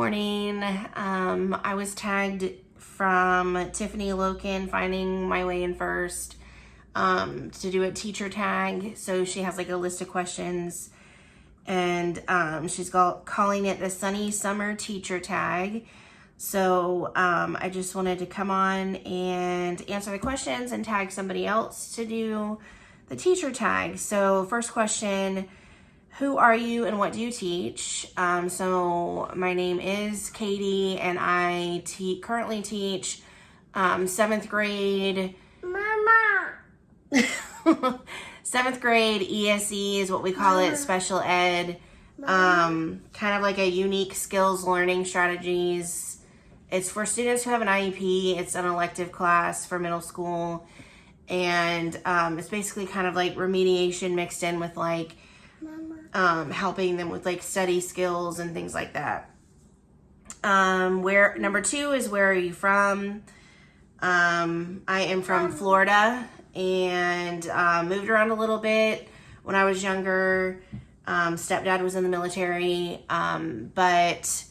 morning. I was tagged from Tiffany Loken, Finding My Way in First, to do a teacher tag. So she has like a list of questions, and she's calling it the Sunny Summer Teacher Tag. So I just wanted to come on and answer the questions and tag somebody else to do the teacher tag. So first question: who are you and what do you teach? So my name is Katie, and I currently teach 7th grade. Mama! 7th grade ESE is what we call it, special ed. Kind of like a unique skills learning strategies. It's for students who have an IEP. It's an elective class for middle school. And it's basically kind of like remediation mixed in with like helping them with like study skills and things like that. Number 2 is where are you from? I am from Florida and moved around a little bit when I was younger. Stepdad was in the military, but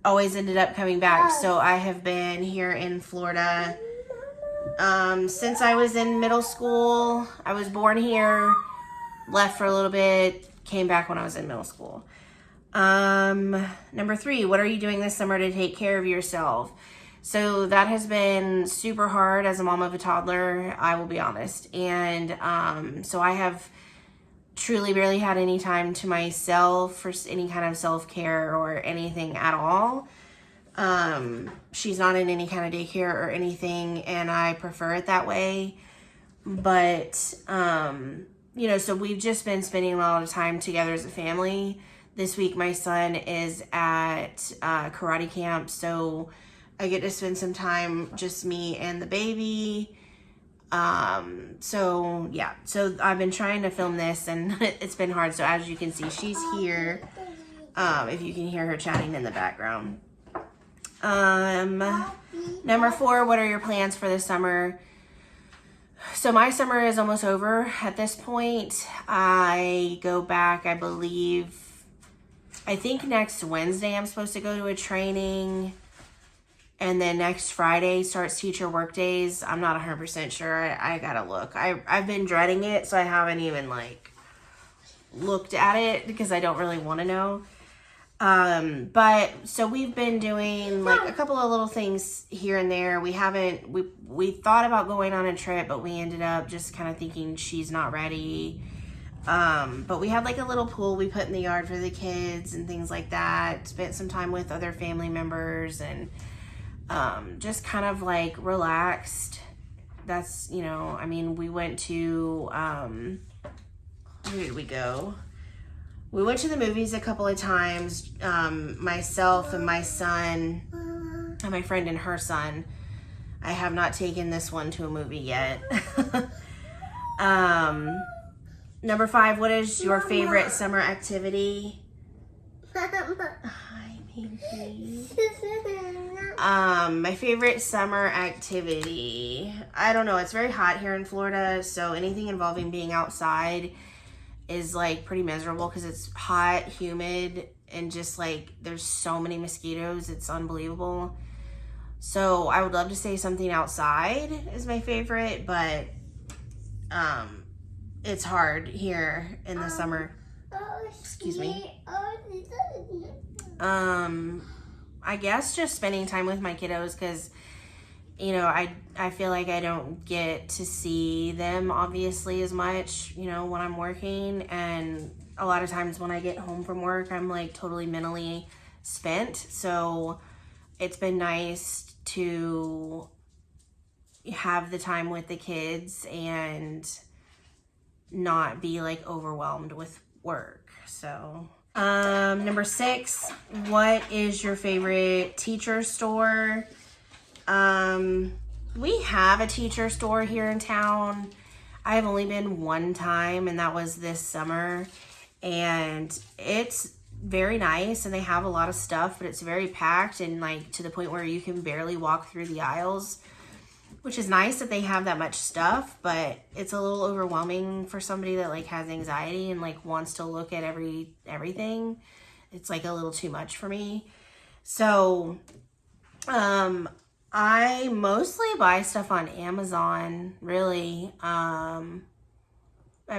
always ended up coming back. So I have been here in Florida since I was in middle school. I was born here, left for a little bit, came back when I was in middle school. Number 3, what are you doing this summer to take care of yourself? So that has been super hard as a mom of a toddler, I will be honest. And so I have truly barely had any time to myself for any kind of self-care or anything at all. She's not in any kind of daycare or anything, and I prefer it that way. But, so we've just been spending a lot of time together as a family. This week, my son is at karate camp, so I get to spend some time, just me and the baby. So I've been trying to film this, and it's been hard. So as you can see, she's here. If you can hear her chatting in the background. Number 4, what are your plans for the summer? So my summer is almost over at this point. I go back, I think next Wednesday I'm supposed to go to a training. And then next Friday starts teacher work days. I'm not 100% sure. I gotta look. I've been dreading it, so I haven't even looked at it because I don't really want to know. But so we've been doing a couple of little things here and there. We thought about going on a trip, but we ended up just kind of thinking she's not ready. But we had a little pool we put in the yard for the kids and things like that. Spent some time with other family members and just kind of relaxed. That's, we went to, where did we go? We went to the movies a couple of times, myself and my son, and my friend and her son. I have not taken this one to a movie yet. Number 5, what is your favorite summer activity? Hi, baby. My favorite summer activity, I don't know. It's very hot here in Florida, so anything involving being outside is pretty miserable because it's hot, humid, and just there's so many mosquitoes. It's unbelievable. So I would love to say something outside is my favorite, but it's hard here in the summer. Excuse me. I guess just spending time with my kiddos because, I feel like I don't get to see them obviously as much, when I'm working. And a lot of times when I get home from work, I'm totally mentally spent. So it's been nice to have the time with the kids and not be overwhelmed with work. So number 6, what is your favorite teacher store? We have a teacher store here in town. I've only been one time, and that was this summer, and it's very nice, and they have a lot of stuff, but it's very packed and to the point where you can barely walk through the aisles, which is nice that they have that much stuff, but it's a little overwhelming for somebody that has anxiety and wants to look at everything. It's a little too much for me. So, I mostly buy stuff on Amazon, really. I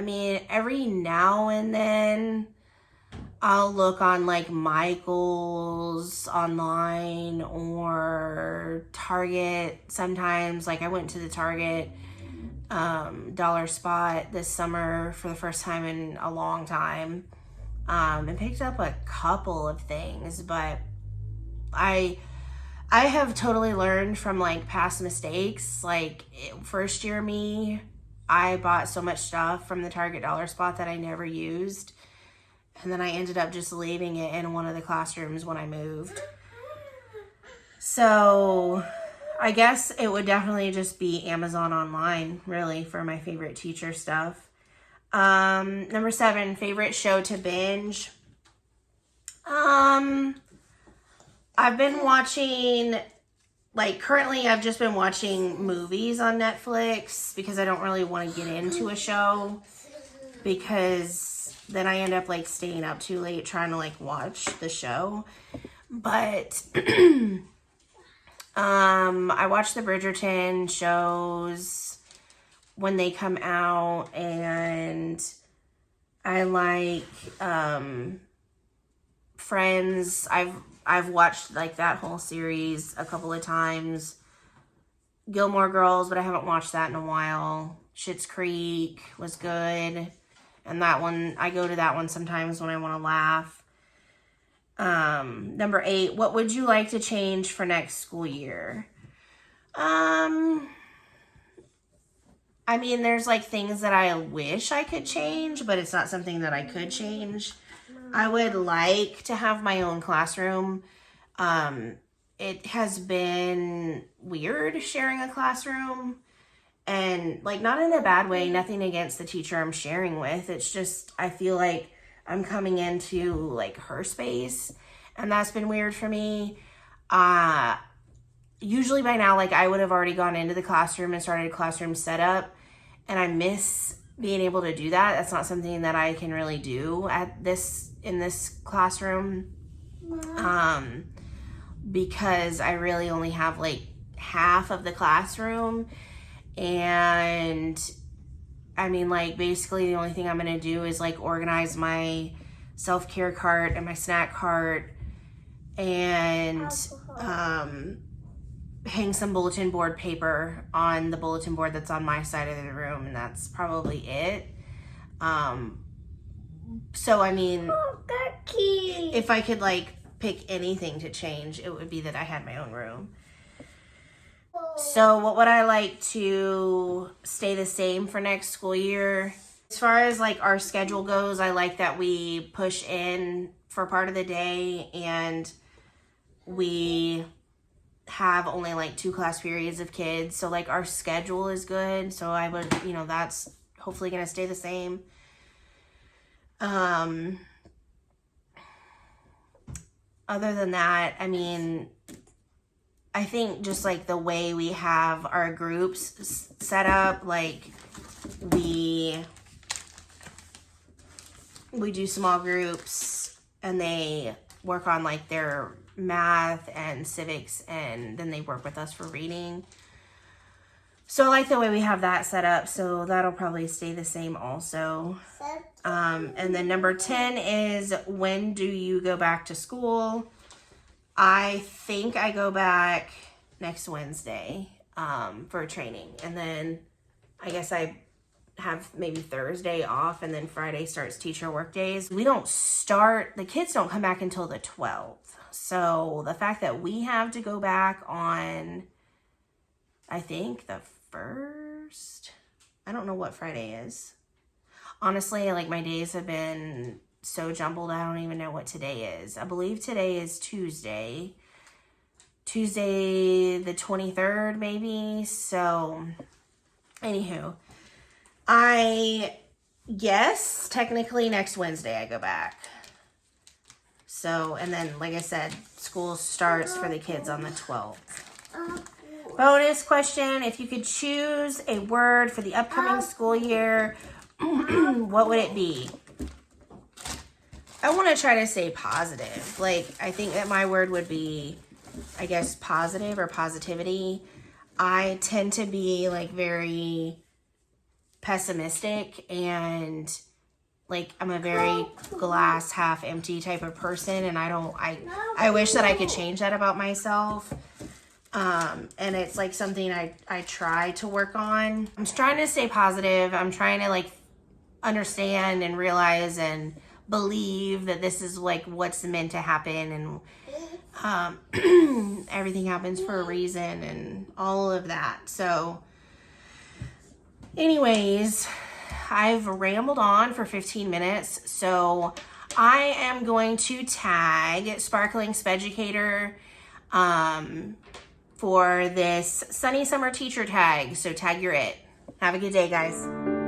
mean, every now and then I'll look on like Michael's online or Target sometimes. Like I went to the Target dollar spot this summer for the first time in a long time, and picked up a couple of things, but I have totally learned from like past mistakes. Like first year me, I bought so much stuff from the Target dollar spot that I never used. And then I ended up just leaving it in one of the classrooms when I moved. So I guess it would definitely just be Amazon online, really, for my favorite teacher stuff. Number 7, favorite show to binge. I've been watching, like currently I've just been watching movies on Netflix because I don't really want to get into a show, because then I end up like staying up too late trying to like watch the show. But I watch the Bridgerton shows when they come out, and I like Friends. I've watched like that whole series a couple of times. Gilmore Girls, but I haven't watched that in a while. Schitt's Creek was good. And that one, I go to that one sometimes when I want to laugh. Number 8, what would you like to change for next school year? I mean, there's like things that I wish I could change, but it's not something that I could change. I would like to have my own classroom. It has been weird sharing a classroom. And like, not in a bad way, nothing against the teacher I'm sharing with. It's just, I feel like I'm coming into like her space, and that's been weird for me. Usually by now, like I would have already gone into the classroom and started classroom setup, and I miss being able to do that. That's not something that I can really do in this classroom. Because I really only have like half of the classroom. And I mean, like basically the only thing I'm gonna do is like organize my self-care cart and my snack cart, and hang some bulletin board paper on the bulletin board that's on my side of the room, and that's probably it. So I mean, if I could like pick anything to change, it would be that I had my own room. So what would I like to stay the same for next school year? As far as like our schedule goes, I like that we push in for part of the day, and we have only like 2 class periods of kids. So like our schedule is good. So I would, that's hopefully going to stay the same. Other than that, I mean, I think just like the way we have our groups set up, like we do small groups, and they work on like their math and civics, and then they work with us for reading. So I like the way we have that set up, so that'll probably stay the same also. And then number 10 is, when do you go back to school? I think I go back next Wednesday for training, and then I guess I have maybe Thursday off, and then Friday starts teacher work days. The kids don't come back until the 12th. So the fact that we have to go back on, I think the 1st, I don't know what Friday is. Honestly, like my days have been so jumbled, I don't even know what today is. I believe today is Tuesday the 23rd maybe. So anywho, I guess technically next Wednesday I go back. So, and then like I said, school starts for the kids on the 12th. Bonus question: if you could choose a word for the upcoming school year, what would it be? I want to try to stay positive. Like, I think that my word would be, I guess, positive or positivity. I tend to be like very pessimistic, and like I'm a very glass half empty type of person, and I wish that I could change that about myself. And it's like something I try to work on. I'm trying to stay positive. I'm trying to like understand and realize and believe that this is like what's meant to happen, and everything happens for a reason and all of that. So anyways, I've rambled on for 15 minutes, so I am going to tag Sparkling Speducator for this Sunny Summer Teacher tag. So tag your it. Have a good day, guys.